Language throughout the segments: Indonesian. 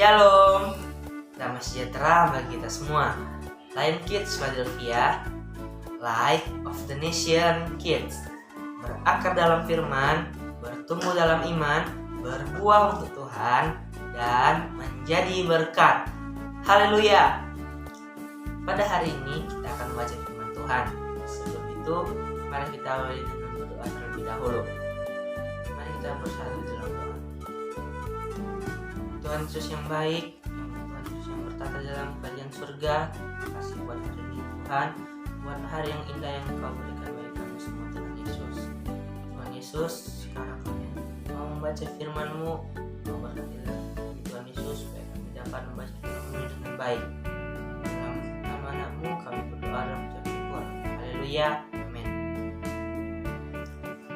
Shalom, damai sejahtera bagi kita semua. Lion Kids Philadelphia, Light of the Nation Kids, berakar dalam firman, bertumbuh dalam iman, berbuah untuk Tuhan, dan menjadi berkat. Haleluya. Pada hari ini kita akan membaca firman Tuhan. Sebelum itu, mari kita awali dengan berdoa terlebih dahulu. Mari kita bersatu dalam doa. Tuhan Yesus yang baik, Tuhan Yesus yang bertata dalam kerajaan surga, kasih buat hari ini Tuhan, buat hari yang indah yang Engkau berikan bagi kami semua Tuhan Yesus. Tuhan Yesus, sekarang kami mau membaca firman-Mu, mau berkati kami Tuhan Yesus, supaya kami dapat membaca firman-Mu dengan baik. Dalam nama Anak-Mu kami berdoa dan mengucap syukur. Haleluya, amin.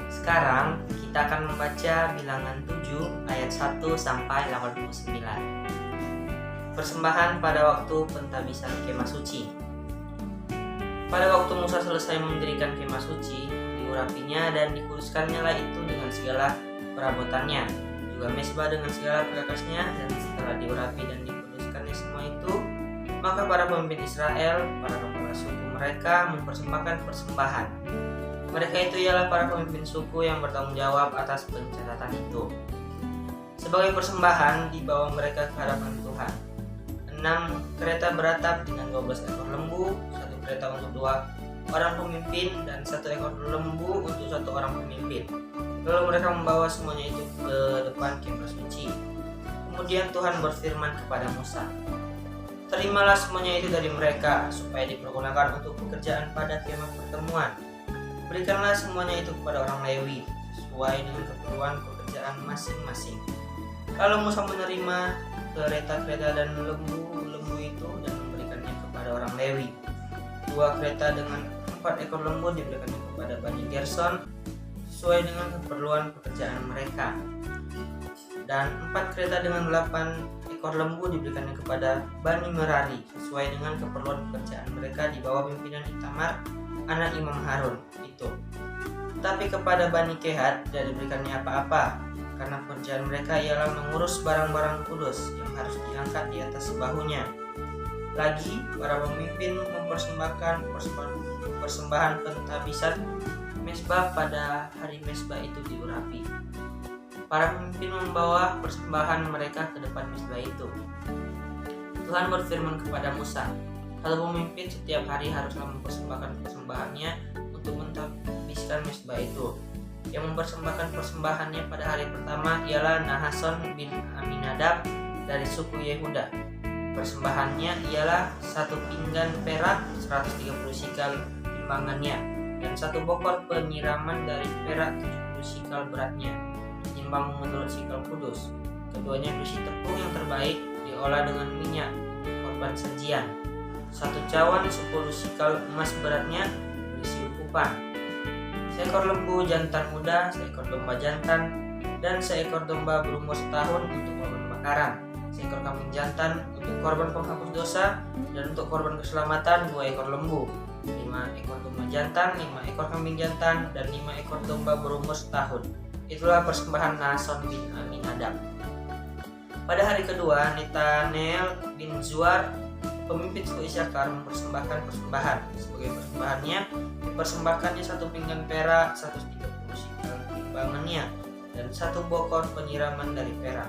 Sekarang kita akan membaca Bilangan 7 ayat 1 sampai 89. Persembahan pada waktu pentabisan kemah suci. Pada waktu Musa selesai mendirikan kemah suci, diurapinya dan dikuduskannya lah itu dengan segala perabotannya, juga mezbah dengan segala perakasnya. Dan setelah diurapi dan dikuduskannya semua itu, maka para pemimpin Israel, para kepala suku mereka mempersembahkan persembahan. Mereka itu ialah para pemimpin suku yang bertanggung jawab atas pencatatan itu. Sebagai persembahan dibawa mereka ke hadapan Tuhan 6 kereta beratap dengan 12 ekor lembu, 1 kereta untuk 2 orang pemimpin, dan 1 ekor lembu untuk 1 orang pemimpin. Lalu mereka membawa semuanya itu ke depan kemah suci. Kemudian Tuhan berfirman kepada Musa, "Terimalah semuanya itu dari mereka, supaya dipergunakan untuk pekerjaan pada kemah pertemuan. Berikanlah semuanya itu kepada orang Lewi, sesuai dengan keperluan pekerjaan masing-masing." Lalu Musa menerima kereta-kereta dan lembu-lembu itu dan memberikannya kepada orang Lewi. 2 kereta dengan 4 ekor lembu diberikannya kepada Bani Gerson, sesuai dengan keperluan pekerjaan mereka. Dan 4 kereta dengan 8 ekor lembu diberikannya kepada Bani Merari, sesuai dengan keperluan pekerjaan mereka di bawah pimpinan Itamar, anak Imam Harun itu. Tapi kepada Bani Kehat tidak diberikannya apa-apa, karena pekerjaan mereka ialah mengurus barang-barang kudus yang harus diangkat di atas bahunya. Lagi, para pemimpin mempersembahkan persembahan pentabisan mezbah pada hari mezbah itu diurapi. Para pemimpin membawa persembahan mereka ke depan mezbah itu. Tuhan berfirman kepada Musa, "Kalau pemimpin setiap hari haruslah mempersembahkan persembahannya untuk mentabiskan mezbah itu. Yang mempersembahkan persembahannya pada hari pertama ialah Nahason bin Aminadab dari suku Yehuda. Persembahannya ialah 1 pinggan perak 130 sikal timbangannya, dan 1 bokor penyiraman dari perak 70 sikal beratnya, ditimbang menurut sikal kudus. Keduanya berisi tepung yang terbaik diolah dengan minyak untuk korban sajian. 1 cawan 10 sikal emas beratnya berisi ukupan. Seekor lembu jantan muda, seekor domba jantan, dan seekor domba berumur setahun untuk korban bakaran. Seekor kambing jantan untuk korban penghapus dosa, dan untuk korban keselamatan 2 ekor lembu, 5 ekor domba jantan, 5 ekor kambing jantan, dan 5 ekor domba berumur setahun. Itulah persembahan Nahason bin Aminadab. Pada hari kedua, Netanel bin Zuar, pemimpin suku Isakar, mempersembahkan persembahan. Sebagai persembahannya, dipersembahkannya 1 pinggan perak 130 sikal timbangannya, dan 1 bokor penyiraman dari perak.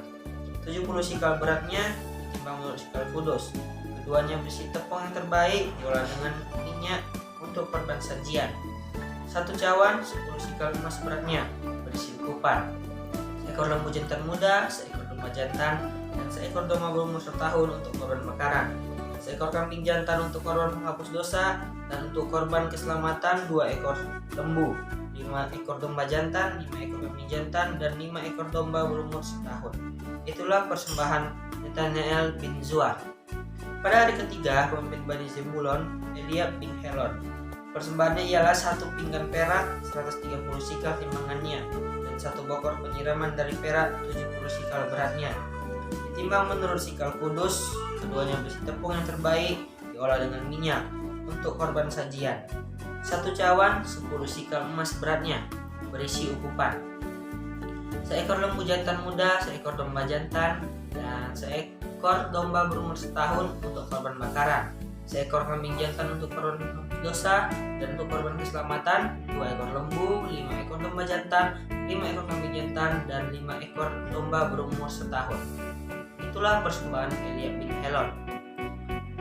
70 sikal beratnya ditimbang menurut sikal kudus. Keduanya berisi tepung yang terbaik diolah dengan minyak untuk korban sajian. 1 cawan 10 sikal emas beratnya berisi ukupan. Seekor lembu jantan muda, seekor domba jantan, dan seekor domba berumur setahun untuk korban bakaran. Seekor kambing jantan untuk korban penghapus dosa, dan untuk korban keselamatan 2 ekor lembu, 5 ekor domba jantan, 5 ekor kambing jantan, dan 5 ekor domba berumur setahun. Itulah persembahan Netanel bin Zuar. Pada hari ketiga, pemimpin Bani Zebulon, Eliab bin Helon. Persembahannya ialah 1 pinggan perak 130 sikal timbangannya, dan 1 bokor penyiraman dari perak 70 sikal beratnya, ditimbang menurut sikal kudus. Keduanya berisi tepung yang terbaik diolah dengan minyak untuk korban sajian. 1 cawan 10 sikal emas beratnya berisi ukupan. Seekor lembu jantan muda, seekor domba jantan, dan seekor domba berumur setahun untuk korban bakaran, seekor kambing jantan untuk korban dosa, dan untuk korban keselamatan 2 ekor lembu, 5 ekor domba jantan, 5 ekor kambing jantan, dan 5 ekor domba berumur setahun. Itulah persembahan Eliab bin Helon.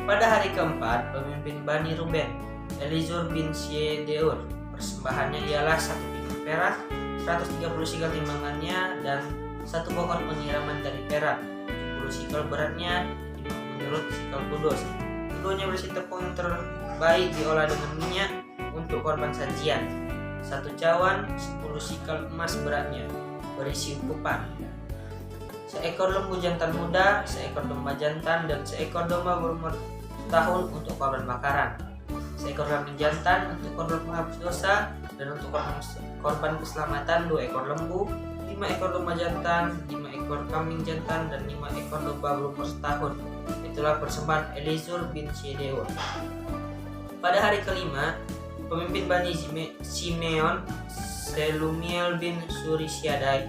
Pada hari keempat, pemimpin Bani Ruben, Elizur bin Syedeur, persembahannya ialah 1 pinggan perak, 130 sikal timbangannya, dan 1 bokor penyiraman dari perak, 70 sikal beratnya, menurut sikal kudus. Keduanya berisi tepung yang terbaik diolah dengan minyak untuk korban sajian. 1 cawan 10 sikal emas beratnya, berisi ukupan. Seekor lembu jantan muda, seekor domba jantan, dan seekor domba berumur tahun untuk korban bakaran. Seekor kambing jantan untuk korban penghapus dosa, dan untuk korban keselamatan 2 ekor lembu, 5 ekor domba jantan, 5 ekor kambing jantan, dan 5 ekor domba berumur setahun. Itulah persembahan Elizur bin Syedeur. Pada hari kelima, pemimpin Bani Simeon, Selumiel bin Surishadai,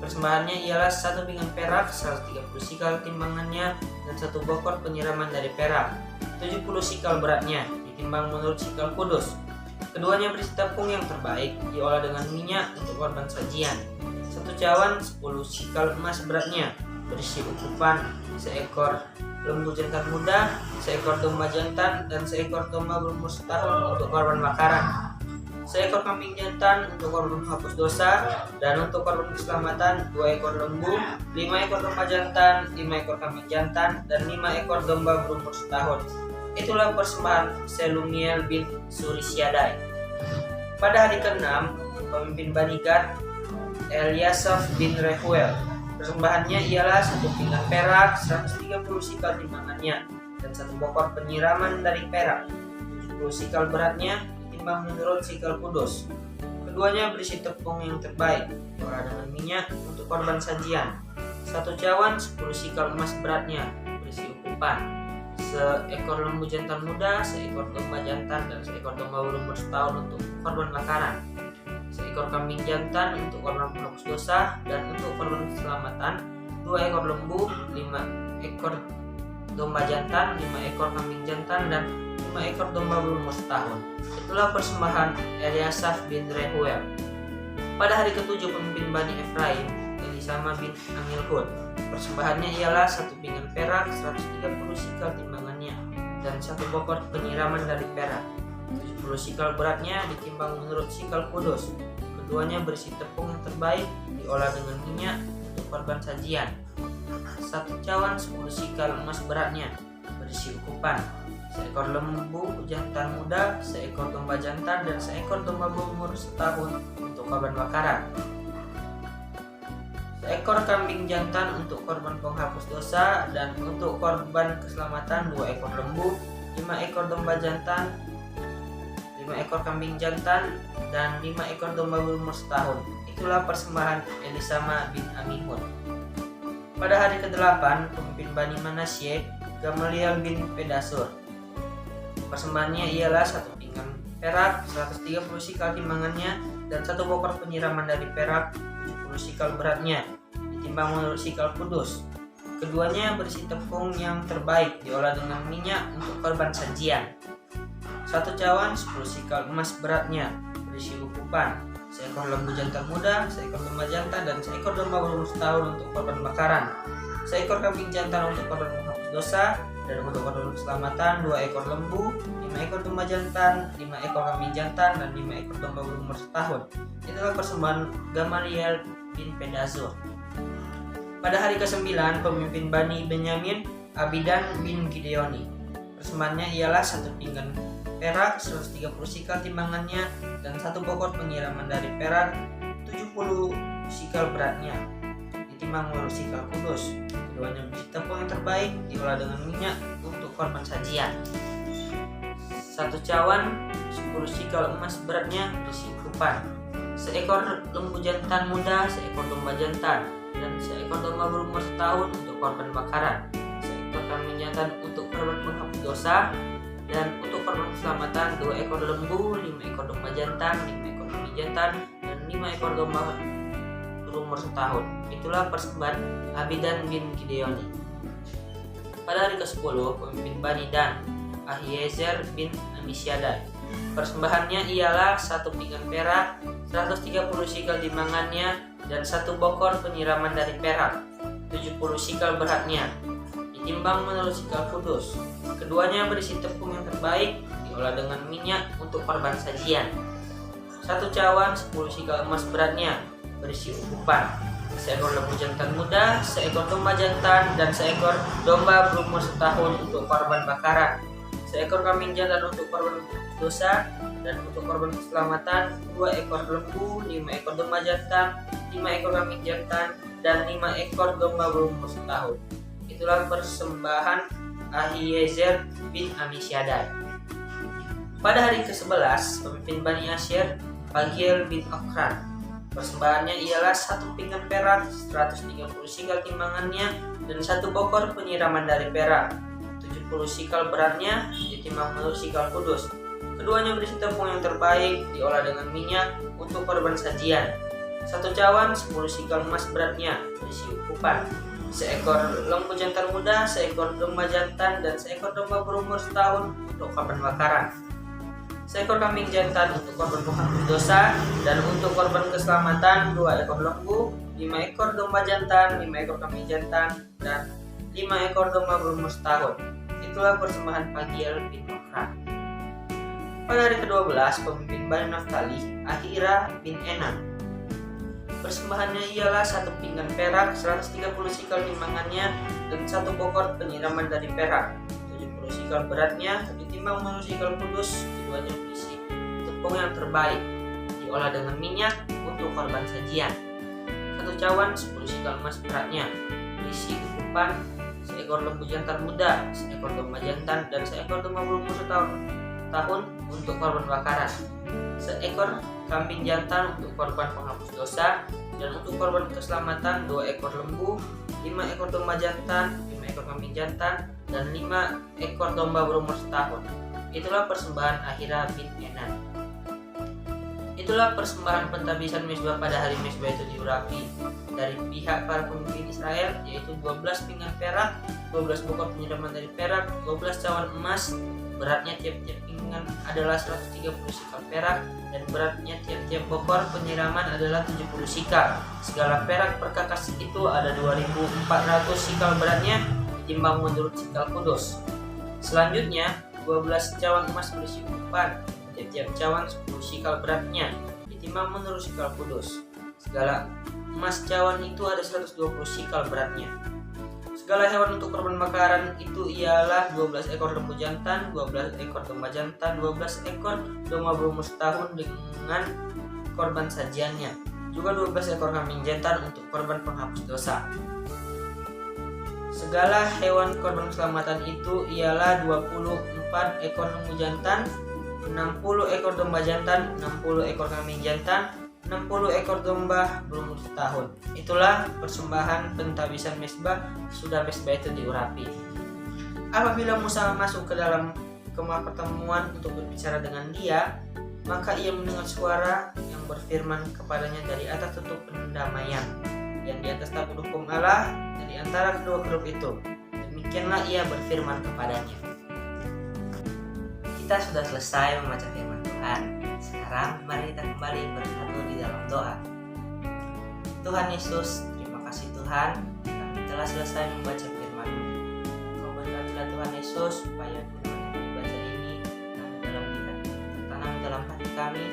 persembahannya ialah 1 pinggan perak, 130 sikal timbangannya, dan 1 bokor penyiraman dari perak, 70 sikal beratnya, ditimbang menurut sikal kudus. Keduanya berisi tepung yang terbaik, diolah dengan minyak untuk korban sajian. 1 cawan 10 sikal emas beratnya, berisi ukupan. Seekor lembu jantan muda, seekor domba jantan, dan seekor domba berumur setahun untuk korban bakaran. Seekor kambing jantan untuk korban menghapus dosa, dan untuk korban keselamatan 2 ekor lembu, 5 ekor domba jantan, 5 ekor kambing jantan, dan 5 ekor domba berumur setahun. Itulah persembahan Selumiel bin Surishadai. Pada hari ke-6, pemimpin Bani Gad, Eliasaf bin Rehuel, persembahannya ialah 1 pinggan perak, 130 sikal timbangannya, dan 1 bokor penyiraman dari perak, 70 sikal beratnya, ditimbang menurut sikal kudus. Keduanya berisi tepung yang terbaik, diolah dengan minyak untuk korban sajian. 1 cawan 10 sikal emas beratnya, berisi ukupan. Seekor lembu jantan muda, seekor domba jantan, dan seekor domba berumur setahun untuk korban bakaran. Seekor kambing jantan untuk korban penghapus dosa, dan untuk korban keselamatan 2 ekor lembu, 5 ekor domba jantan, 5 ekor kambing jantan, dan 5 ekor domba berumur setahun. Itulah persembahan Eliasaf bin Rehuel. Pada hari ke-7, pemimpin Bani Efraim, Elisama bin Amilhud, persembahannya ialah 1 pinggan perak, 130 sikal timbangannya, dan 1 bokor penyiraman dari perak, 70 sikal beratnya, ditimbang menurut sikal kudus. Keduanya berisi tepung yang terbaik, diolah dengan minyak untuk korban sajian. 1 cawan 10 sikal emas beratnya, berisi ukupan. Seekor lembu jantan muda, seekor domba jantan, dan seekor domba berumur setahun untuk korban bakaran. Seekor kambing jantan untuk korban penghapus dosa, dan untuk korban keselamatan 2 ekor lembu, 5 ekor domba jantan, 5 ekor kambing jantan, dan 5 ekor domba berumur setahun. Itulah persembahan Elisama bin Amihud. Pada hari ke-8, pemimpin Bani Manasye, Gamaliel bin Pedasur, persembahannya ialah 1 pinggan perak, 130 sikal timbangannya, dan 1 bokor penyiraman dari perak, 70 sikal beratnya, ditimbang menurut sikal kudus. Keduanya berisi tepung yang terbaik, diolah dengan minyak untuk korban sajian. 1 cawan 10 sikal emas beratnya, berisi ukupan. Seekor lembu jantan muda, seekor domba jantan, dan seekor domba berumur setahun untuk korban bakaran. Seekor kambing jantan untuk korban penghapus dosa, dan untuk korban keselamatan 2 ekor lembu, 5 ekor domba jantan, 5 ekor kambing jantan, dan 5 ekor domba berumur setahun. Itulah persembahan Gamaliel bin Pedasur. Pada hari ke-9, pemimpin Bani Benyamin, Abidan bin Gideoni, persembahannya ialah 1 pinggan perak, 130 sikal timbangannya, dan 1 bokor penyiraman dari perak, 70 sikal beratnya, ditimbang menurut sikal kudus. Keduanya berisi tepung yang terbaik, diolah dengan minyak untuk korban sajian. 1 cawan 10 sikal emas beratnya, berisi ukupan. Seekor lembu jantan muda, seekor domba jantan, dan seekor domba berumur setahun untuk korban bakaran. Seekor kambing jantan untuk korban penghapus dosa, dan untuk korban keselamatan 2 ekor lembu, 5 ekor domba jantan, 5 ekor kambing jantan, dan 5 ekor domba berumur setahun. Itulah persembahan Abidan bin Gideoni. Pada hari ke-10, pemimpin Bani Dan, Ahiezer bin Amisyadai. Persembahannya ialah 1 pinggan perak, 130 sikal timbangannya, dan 1 bokor penyiraman dari perak, 70 sikal beratnya, ditimbang menurut sikal kudus. Keduanya berisi tepung yang terbaik, diolah dengan minyak untuk korban sajian. 1 cawan 10 sikal emas beratnya, berisi ukupan, seekor lembu jantan muda, seekor domba jantan, dan seekor domba berumur setahun untuk korban bakaran, seekor kambing jantan untuk korban dosa, dan untuk korban keselamatan 2 ekor lembu, 5 ekor domba jantan, 5 ekor kambing jantan, dan 5 ekor domba berumur setahun. Itulah persembahan Ahiezer bin Amisyadai. Pada hari ke-11, pemimpin Bani Asyir, Pagiel bin Okran. Persembahannya ialah 1 pinggan perak, 130 sikal timbangannya, dan 1 bokor penyiraman dari perak, 70 sikal beratnya, ditimbang menurut sikal kudus. Keduanya berisi tepung yang terbaik, diolah dengan minyak untuk korban sajian. 1 cawan 10 sikal emas beratnya, berisi ukupan, seekor lembu jantan muda, seekor domba jantan, dan seekor domba berumur setahun untuk korban bakaran, seekor kambing jantan untuk korban penghapus dosa, dan untuk korban keselamatan 2 ekor lembu, 5 ekor domba jantan, 5 ekor kambing jantan, dan 5 ekor domba berumur setahun. Itulah persembahan Pagiel bin Okran. Pada hari ke-12, pemimpin Bani Naftali, Ahira bin Enan. Persembahannya ialah 1 pinggan perak, 130 sikal timbangannya, dan 1 bokor penyiraman dari perak, 70 sikal beratnya, ditimbang menurut sikal kudus. Keduanya berisi tepung yang terbaik, diolah dengan minyak untuk korban sajian. 1 cawan 10 sikal emas beratnya, berisi ukupan, seekor lembu jantan muda, seekor domba jantan, dan seekor domba berumur setahun untuk korban bakaran, seekor kambing jantan untuk korban penghapus dosa, dan untuk korban keselamatan 2 ekor lembu, 5 ekor domba jantan, 5 ekor kambing jantan, dan 5 ekor domba berumur setahun. Itulah persembahan Ahira bin Enan. Itulah persembahan pentabisan mezbah pada hari mezbah itu diurapi dari pihak para pemimpin Israel, yaitu 12 pinggan perak, 12 bokor penyiraman dari perak, 12 cawan emas. Beratnya tiap-tiap pinggan adalah 130 sikal perak, dan beratnya tiap-tiap bokor penyiraman adalah 70 sikal. Segala perak perkakas itu ada 2.400 sikal beratnya, ditimbang menurut sikal kudus. Selanjutnya 12 cawan emas berisi ukupan, tiap-tiap cawan 10 sikal beratnya, ditimbang menurut sikal kudus. Segala emas cawan itu ada 120 sikal beratnya. Segala hewan untuk korban bakaran itu ialah 12 ekor lembu jantan, 12 ekor domba jantan, 12 ekor domba berumur setahun dengan korban sajiannya, juga 12 ekor kambing jantan untuk korban penghapus dosa. Segala hewan korban keselamatan itu ialah 24 ekor lembu jantan, 60 ekor domba jantan, 60 ekor kambing jantan, 60 ekor domba berumur setahun. Itulah persembahan pentabisan mezbah sudah mezbah itu diurapi. Apabila Musa masuk ke dalam kemah pertemuan untuk berbicara dengan dia, maka ia mendengar suara yang berfirman kepadanya dari atas tutup pendamaian yang di atas tabut hukum Allah dari antara kedua huruf itu. Demikianlah ia berfirman kepadanya. Kita sudah selesai membaca firman Tuhan. Sekarang mari kita kembali bersatu di dalam doa. Tuhan Yesus, terima kasih Tuhan, kami telah selesai membaca firman-Mu. Kau berkatilah Tuhan Yesus supaya firman yang dibaca ini tertanam dalam hati kami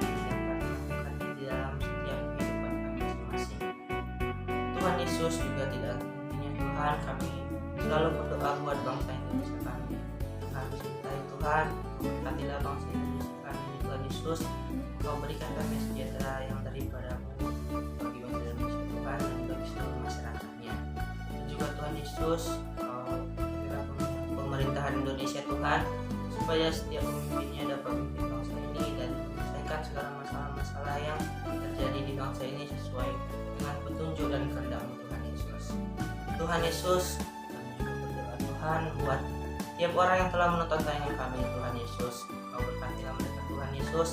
dapat melakukan di dalam setiap kehidupan kami masing-masing. Tuhan Yesus juga tidak hentinya Tuhan, kami selalu berdoa buat bangsa Indonesia kami. Kami cintai Tuhan, berkatilah bangsa Indonesia kami. Tuhan Yesus, Kau berikan kami sejahtera yang daripada-Mu bagi bangsa Indonesia Tuhan dan bagi seluruh masyarakatnya. Dan juga Tuhan Yesus, Kau berikan pemerintahan Indonesia Tuhan, supaya setiap pemimpinnya dapat memimpin bangsa ini dan menyelesaikan segala masalah-masalah yang terjadi di bangsa ini sesuai dengan petunjuk dan kehendak-Mu Tuhan Yesus. Tuhan Yesus, kami juga berdoa Tuhan buat tiap orang yang telah menonton tayangan kami Tuhan Yesus. Kau berkatilah mereka Tuhan Yesus,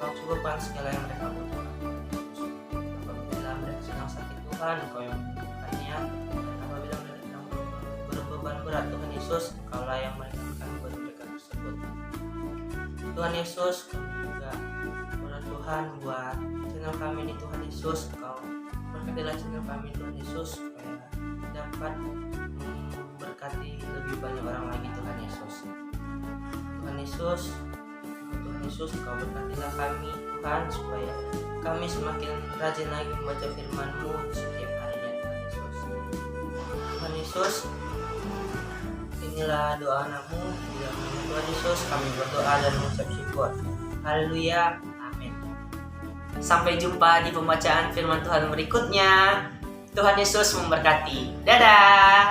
Kau cukupkan segala yang mereka butuhkan. Apabila mereka Tuhan, Engkau yang membukannya. Dan apabila mereka sedang berbeban berat, Tuhan Yesus, Engkaulah yang meringankan beban mereka tersebut. Tuhan Yesus, kami juga berdoa Tuhan buat channel kami di Tuhan Yesus. Engkau berkatilah channel kami Tuhan Yesus supaya dapat memberkati lebih banyak orang lagi Tuhan Yesus. Tuhan Yesus, Engkau berkatilah kami Tuhan supaya kami semakin rajin lagi membaca firman-Mu setiap harinya Tuhan Yesus. Tuhan Yesus, inilah doa anak-Mu, di dalam nama Tuhan Yesus kami berdoa dan mengucap syukur. Haleluya, amin. Sampai jumpa di pembacaan firman Tuhan berikutnya. Tuhan Yesus memberkati. Dadah.